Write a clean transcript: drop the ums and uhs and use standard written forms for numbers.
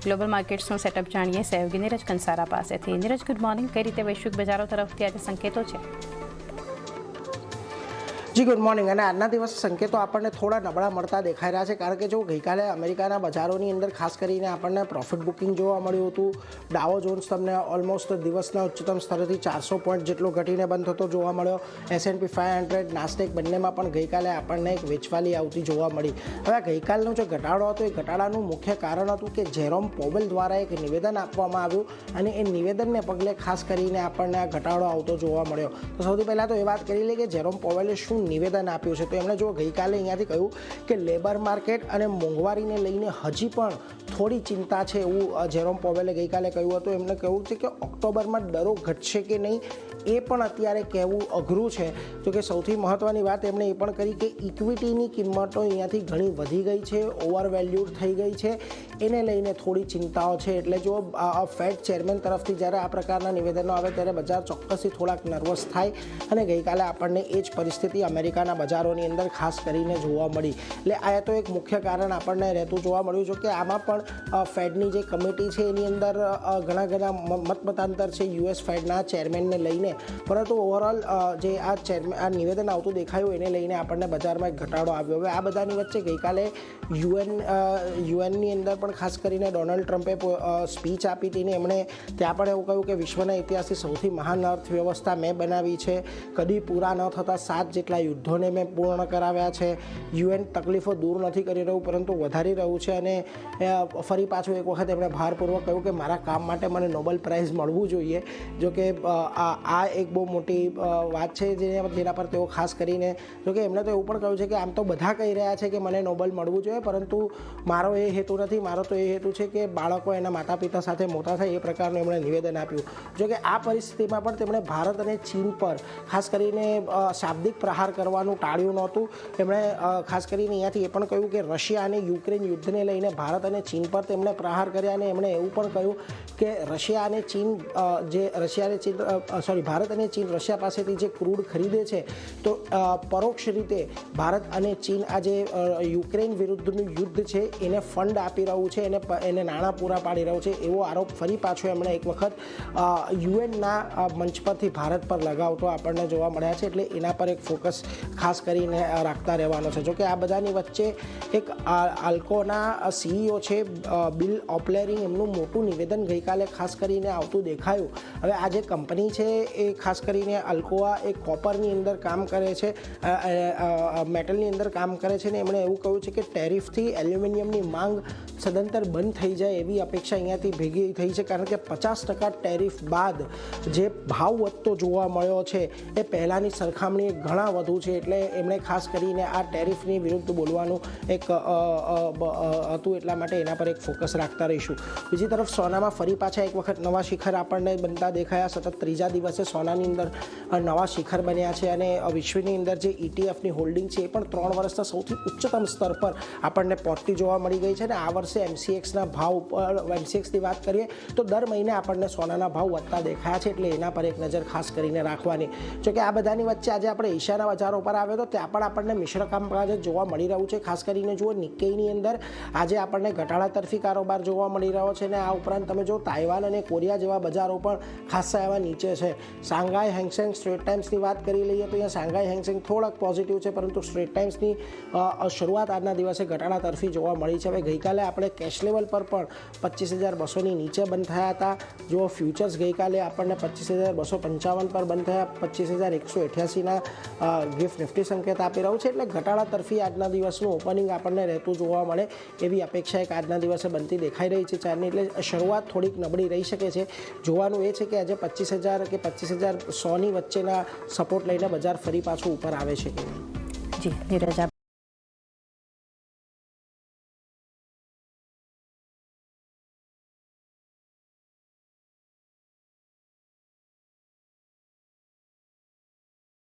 Global માર્કેટ્સનું setup જાણીએ સહયોગી નીરજ કંસારા પાસેથી। Neeraj, good morning. કઈ રીતે વૈશ્વિક બજારો તરફથી આજે સંકેતો છે? જી ગુડ મોર્નિંગ। અને આજના દિવસે સંકેતો આપણને થોડા નબળા મળતા દેખાઈ રહ્યા છે, કારણ કે જો ગઈકાલે અમેરિકાના બજારોની અંદર ખાસ કરીને આપણને પ્રોફિટ બુકિંગ જોવા મળ્યું હતું। ડાવો જોન્સ તમને ઓલમોસ્ટ દિવસના ઉચ્ચતમ સ્તરેથી 400 પોઈન્ટ જેટલો ઘટીને બંધ થતો જોવા મળ્યો। S&P 500, નાસ્ડેક બંનેમાં પણ ગઈકાલે આપણને એક વેચવાલી આવતી જોવા મળી। હવે ગઈકાલનો જે ઘટાડો હતો એ ઘટાડાનું મુખ્ય કારણ હતું કે જેરોમ પોવેલ દ્વારા એક નિવેદન આપવામાં આવ્યું અને એ નિવેદનને પગલે ખાસ કરીને આપણને આ ઘટાડો આવતો જોવા મળ્યો। તો સૌથી પહેલાં તો એ વાત કરી લઈએ કે જેરોમ પોવેલે શું નિવેદન આપ્યું છે। તો એમણે જો ગઈકાલે અહીંયાથી કહ્યું કે લેબર માર્કેટ અને મોંઘવારીને લઈને હજી પણ થોડી ચિંતા છે એવું જેરોમ પોવેલે ગઈકાલે કહ્યું હતું। એમણે કહ્યું છે કે ઓક્ટોબરમાં દરો ઘટશે કે નહીં એ પણ અત્યારે કહેવું અઘરું છે। જો કે સૌથી મહત્ત્વની વાત એમણે એ પણ કરી કે ઇક્વિટીની કિંમતો અહીંયાથી ઘણી વધી ગઈ છે, ઓવર વેલ્યુડ થઈ ગઈ છે, એને લઈને થોડી ચિંતાઓ છે। એટલે જો ફેડ ચેરમેન તરફથી જ્યારે આ પ્રકારના નિવેદનો આવે ત્યારે બજાર ચોક્કસથી થોડાક નર્વસ થાય અને ગઈકાલે આપણને એ જ પરિસ્થિતિ અમેરિકાના બજારોની અંદર ખાસ કરીને જોવા મળી। એટલે આ તો એક મુખ્ય કારણ આપણને રહેતું જોવા મળ્યું છે કે આમાં પણ ફેડની જે કમિટી છે એની અંદર ઘણા મતમતાંતર છે US ફેડના ચેરમેનને લઈને, પરંતુ ઓવરઓલ જે આ નિવેદન આવતું દેખાયું એને લઈને આપણને બજારમાં એક ઘટાડો આવ્યો। હવે આ બધાની વચ્ચે ગઈકાલે યુએનની અંદર પણ ખાસ કરીને ડોનાલ્ડ ટ્રમ્પે સ્પીચ આપી હતી ને એમણે ત્યાં પણ એવું કહ્યું કે વિશ્વના ઇતિહાસથી સૌથી મહાન અર્થવ્યવસ્થા મેં બનાવી છે, કદી પૂરા ન થતા 7 જેટલા યુદ્ધોને મેં પૂર્ણ કરાવ્યા છે, UN તકલીફો દૂર નથી કરી રહ્યું પરંતુ વધારી રહ્યું છે। અને ફરી પાછું એક વખત એમણે ભારપૂર્વક કહ્યું કે મારા કામ માટે મને નોબેલ પ્રાઇઝ મળવું જોઈએ। જો કે આ એક બહુ મોટી વાત છે જેના પર તેઓ ખાસ કરીને, જો કે એમણે તો એવું પણ કહ્યું છે કે આમ તો બધા કહી રહ્યા છે કે મને નોબેલ મળવું જોઈએ, પરંતુ મારો એ હેતુ નથી, મારો તો એ હેતુ છે કે બાળકો એના માતા પિતા સાથે મોટા થાય, એ પ્રકારનું એમણે નિવેદન આપ્યું। જો કે આ પરિસ્થિતિમાં પણ તેમણે ભારત અને ચીન પર ખાસ કરીને શાબ્દિક પ્રહાર કરવાનું ટાળ્યું નહોતું। એમણે ખાસ કરીને અહીંયાથી એ પણ કહ્યું કે રશિયા અને યુક્રેન યુદ્ધને લઈને ભારત અને ચીન પર તેમણે પ્રહાર કર્યા અને એમણે એવું પણ કહ્યું કે ભારત અને ચીન રશિયા પાસેથી જે ક્રૂડ ખરીદે છે તો પરોક્ષ રીતે ભારત અને ચીન આ જે યુક્રેન વિરુદ્ધનું યુદ્ધ છે એને ફંડ આપી રહ્યું છે, એને નાણાં પૂરા પાડી રહ્યું છે, એવો આરોપ ફરી પાછો એમણે એક વખત યુએનના મંચ પરથી ભારત પર લગાવતો આપણને જોવા મળ્યા છે। એટલે એના પર એક ફોકસ ખાસ કરીને રાખતા રહેવાનો છે। જોકે આ બધાની વચ્ચે એક આલ્કોના CEO છે બિલ ઓપલેરિંગ, એમનું મોટું નિવેદન ગઈકાલે ખાસ કરીને આવતું દેખાયું। હવે આ જે કંપની છે એ ખાસ કરીને આલ્કોઆ એ કોપરની અંદર કામ કરે છે, મેટલની અંદર કામ કરે છે ને એમણે એવું કહ્યું છે કે ટેરિફથી એલ્યુમિનિયમની માંગ સદંતર બંધ થઈ જાય એવી અપેક્ષા અહીંયાથી ભેગી થઈ છે, કારણ કે 50% ટેરિફ બાદ જે ભાવ વધતો જોવા મળ્યો છે એ પહેલાંની સરખામણીએ ઘણા વધુ છે। એટલે એમણે ખાસ કરીને આ ટેરિફની વિરુદ્ધ બોલવાનું એક હતું, એટલા માટે એના પર એક ફોકસ રાખતા રહીશું। બીજી તરફ સોનામાં ફરી પાછા એક વખત નવા શિખર આપણને બનતા દેખાયા। સતત ત્રીજા દિવસે સોનાની અંદર નવા શિખર બન્યા છે અને વિશ્વની અંદર જે ETFની હોલ્ડિંગ છે એ પણ 3 વર્ષના સૌથી ઉચ્ચતમ સ્તર પર આપણને પહોંચતી જોવા મળી ગઈ છે। અને આ વર્ષે MCXના ભાવ ઉપર, MCXની વાત કરીએ તો દર મહિને આપણને સોનાના ભાવ વધતા દેખાયા છે, એટલે એના પર એક નજર ખાસ કરીને રાખવાની। જોકે આ બધાની વચ્ચે આજે આપણે એશિયાના બજારો પર આવ્યો તો ત્યાં પણ આપણને મિશ્ર કામકાજ જોવા મળી રહ્યું છે। ખાસ કરીને જુઓ નિક્કેઈની અંદર આજે આપણને ઘટાડા તરફી કારોબાર જોવા મળી રહ્યો છે અને આ ઉપરાંત તમે જો તાઇવાન અને કોરિયા જેવા બજારો પણ ખાસા એવા નીચે છે। શાંઘાઈ હેંગસેંગ સ્ટ્રેટ ટાઈમ્સની વાત કરી લઈએ તો અહીંયા શાંઘાઈ હેંગસેંગ થોડાક પોઝિટિવ છે, પરંતુ સ્ટ્રેટ ટાઈમ્સની શરૂઆત આજના દિવસે ઘટાડા તરફી જોવા મળી છે। હવે ગઈકાલે આપણે કેશ લેવલ પર પણ 25,200ની નીચે બંધ થયા હતા। જો ફ્યુચર્સ ગઈકાલે આપણને 25,255 પર બંધ થયા, 25,188ના ગિફ્ટ નિફ્ટી સંકેત આપી રહ્યું છે, એટલે ઘટાડા તરફી આજના દિવસનું ઓપનિંગ આપણને રહેતું જોવા મળે એવી અપેક્ષા એક આજના દિવસે બનતી દેખાઈ રહી છે ચારની। એટલે શરૂઆત થોડીક નબળી રહી શકે છે। જોવાનું એ છે કે આજે 25,000 કે 25,100ની વચ્ચેના સપોર્ટ લઈને બજાર ફરી પાછું ઉપર આવે છે કે નહીં। જી નીરજ।